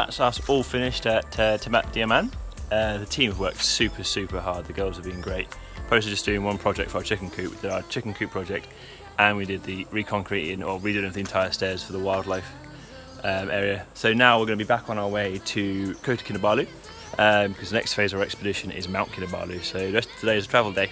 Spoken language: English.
that's us all finished at Tampat. The team have worked super hard. The girls have been great. Opposed to just doing one project for our chicken coop, we did our chicken coop project, and we did the reconcreting or redoing of the entire stairs for the wildlife area. So now we're going to be back on our way to Kota Kinabalu, because the next phase of our expedition is Mount Kinabalu. So the rest of today is a travel day.